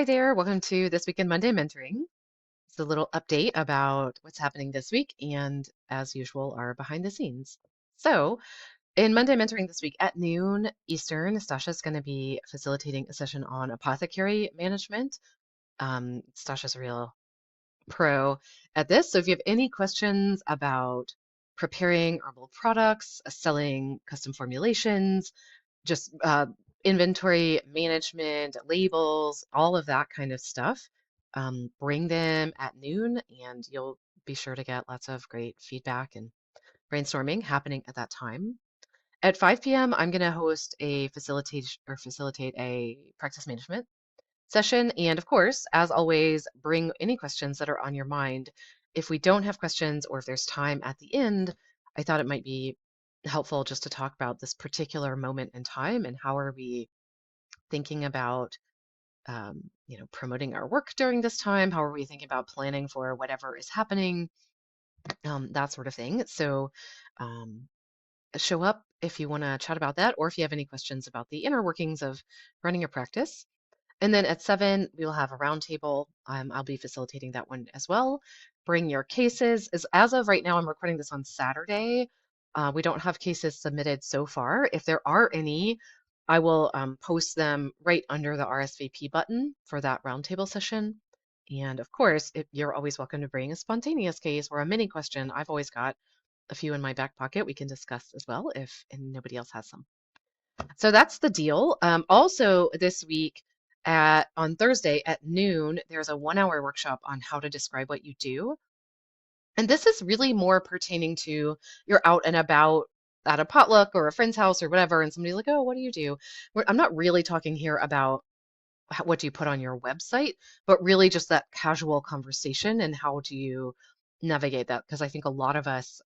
Hi there, welcome to This Week in Monday Mentoring. It's a little update about what's happening this week and, as usual, our behind the scenes. So, in Monday Mentoring this week at noon Eastern, Stasha's going to be facilitating a session on apothecary management. Stasha's a real pro at this. So, if you have any questions about preparing herbal products, selling custom formulations, just inventory management, labels, all of that kind of stuff. Bring them at noon, and you'll be sure to get lots of great feedback and brainstorming happening at that time. At 5 p.m., I'm going to host a facilitate a practice management session. And of course, as always, bring any questions that are on your mind. If we don't have questions or if there's time at the end, I thought it might be helpful just to talk about this particular moment in time and how are we thinking about promoting our work during this time? How are we thinking about planning for whatever is happening? That sort of thing. So um, show up if you want to chat about that, or if you have any questions about the inner workings of running your practice. And then at 7, we will have a roundtable. I'll be facilitating that one as well. Bring your cases. As of right now, I'm recording this on Saturday. We don't have cases submitted so far. If there are any, I will post them right under the RSVP button for that roundtable session. And of course, if you're always welcome to bring a spontaneous case or a mini question. I've always got a few in my back pocket we can discuss as well if and nobody else has some. So that's the deal. Also, this week on Thursday at noon, there's a 1 hour workshop on how to describe what you do. And this is really more pertaining to you're out and about at a potluck or a friend's house or whatever, and somebody's like, "Oh, what do you do?" I'm not really talking here about what do you put on your website, but really just that casual conversation and how do you navigate that? Because I think a lot of us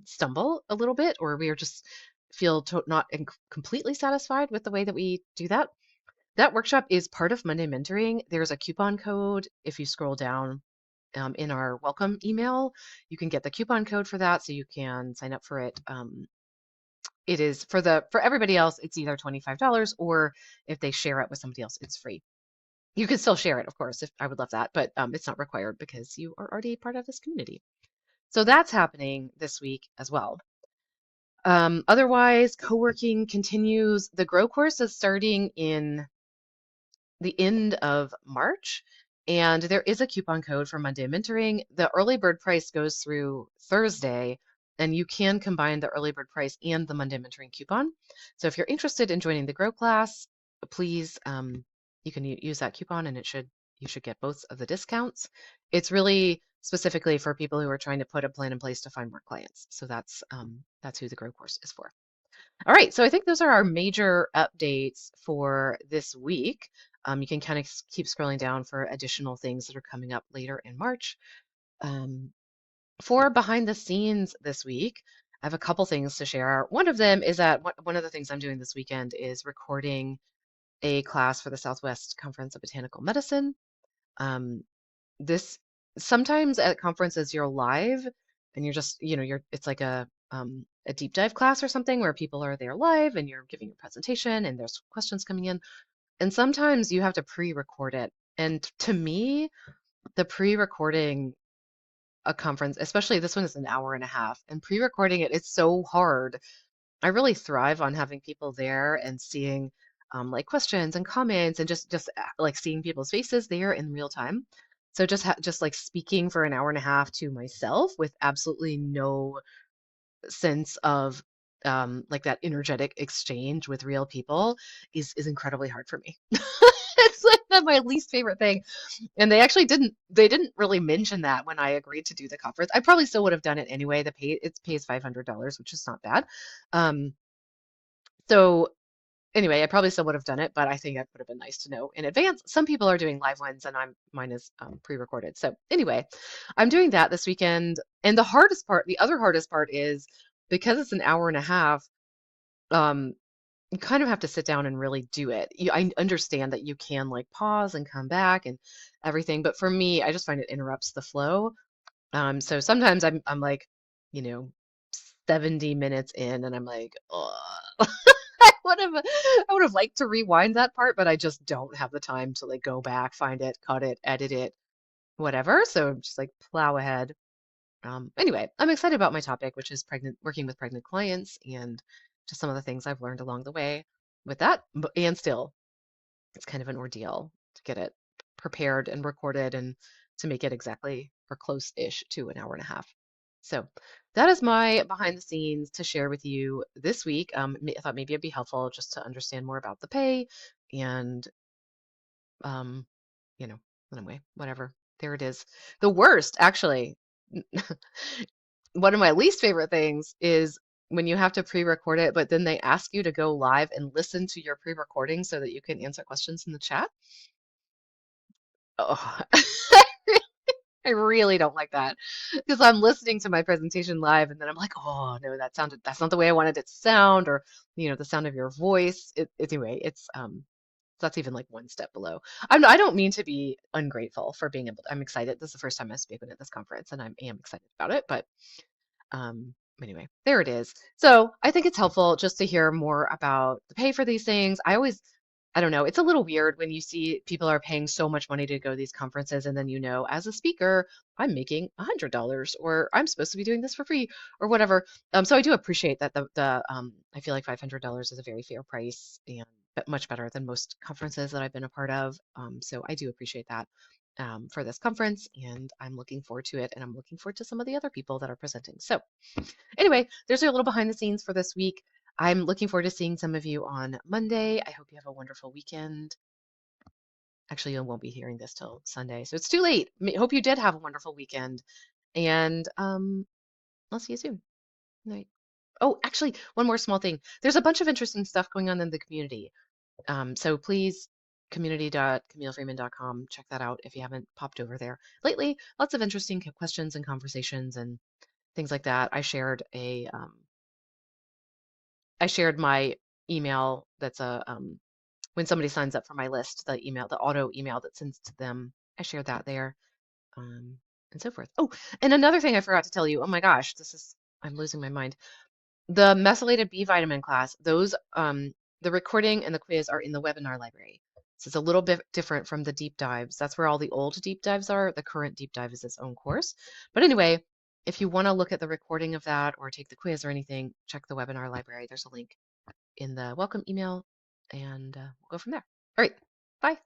stumble a little bit, or we are just feel not completely satisfied with the way that we do that. That workshop is part of Monday Mentoring. There's a coupon code if you scroll down in our welcome email. You can get the coupon code for that, so you can sign up for it. It is for everybody else, it's either $25 or if they share it with somebody else, it's free. You can still share it, of course, if I would love that, but it's not required because you are already part of this community. So that's happening this week as well. Otherwise, co-working continues. The Grow course is starting in the end of March, and there is a coupon code for Monday Mentoring. The early bird price goes through Thursday, and you can combine the early bird price and the Monday Mentoring coupon. So if you're interested in joining the Grow class, please you can use that coupon, and you should get both of the discounts. It's really specifically for people who are trying to put a plan in place to find more clients. So that's who the Grow course is for. All right, so I think those are our major updates for this week. You can kind of keep scrolling down for additional things that are coming up later in March. Um, for behind the scenes this week, I have a couple things to share. One of them is that one of the things I'm doing this weekend is recording a class for the Southwest Conference of Botanical Medicine. Um, this sometimes at conferences you're live and you're just, it's like a deep dive class or something where people are there live and you're giving a presentation and there's questions coming in. And sometimes you have to pre-record it. And to me, the pre-recording a conference, especially this one is an hour and a half, and pre-recording it, it's so hard. I really thrive on having people there and seeing like questions and comments and just like seeing people's faces there in real time. So just like speaking for an hour and a half to myself with absolutely no sense of like that energetic exchange with real people is incredibly hard for me. It's like my least favorite thing. And they didn't really mention that when I agreed to do the conference. I probably still would have done it anyway. It pays $500, which is not bad. Um, so anyway, I probably still would have done it, but I think it would have been nice to know in advance. Some people are doing live ones, and mine is pre-recorded. So anyway, I'm doing that this weekend. And the other hardest part is because it's an hour and a half. Um, you kind of have to sit down and really do it. I understand that you can like pause and come back and everything, but for me, I just find it interrupts the flow. So sometimes I'm like, you know, 70 minutes in, and I'm like, oh. I would have liked to rewind that part, but I just don't have the time to like go back, find it, cut it, edit it, whatever. So I'm just like plow ahead. Anyway, I'm excited about my topic, which is working with pregnant clients and just some of the things I've learned along the way with that. And still, it's kind of an ordeal to get it prepared and recorded and to make it exactly or close-ish to an hour and a half. So that is my behind the scenes to share with you this week. I thought maybe it'd be helpful just to understand more about the pay and, um, you know, anyway, whatever. There it is. The worst, actually, one of my least favorite things is when you have to pre-record it, but then they ask you to go live and listen to your pre-recording so that you can answer questions in the chat. Oh, I really don't like that because I'm listening to my presentation live and then I'm like, oh no, that's not the way I wanted it to sound, or the sound of your voice. Anyway, that's even like one step below. I don't mean to be ungrateful for being able to, I'm excited. This is the first time I've spoken at this conference and I am excited about it, but anyway, there it is. So I think it's helpful just to hear more about the pay for these things. I don't know, it's a little weird when you see people are paying so much money to go to these conferences, and then as a speaker, I'm making $100, or I'm supposed to be doing this for free, or whatever. So I do appreciate that I feel like $500 is a very fair price and much better than most conferences that I've been a part of. So I do appreciate that. For this conference, and I'm looking forward to it, and I'm looking forward to some of the other people that are presenting. So anyway, there's a little behind the scenes for this week. I'm looking forward to seeing some of you on Monday. I hope you have a wonderful weekend. Actually, you won't be hearing this till Sunday, so it's too late. Hope you did have a wonderful weekend, and I'll see you soon. Night. Oh, actually, one more small thing. There's a bunch of interesting stuff going on in the community. So please, community.camillefreeman.com, check that out if you haven't popped over there lately. Lots of interesting questions and conversations and things like that. I shared my email that's when somebody signs up for my list, the auto email that sends to them. I shared that there, um, and so forth. Oh, and another thing I forgot to tell you. Oh my gosh, I'm losing my mind. The methylated B vitamin class, the recording and the quiz are in the webinar library. So it's a little bit different from the deep dives. That's where all the old deep dives are. The current deep dive is its own course. But anyway, if you want to look at the recording of that or take the quiz or anything, check the webinar library. There's a link in the welcome email, and we'll go from there. All right, bye.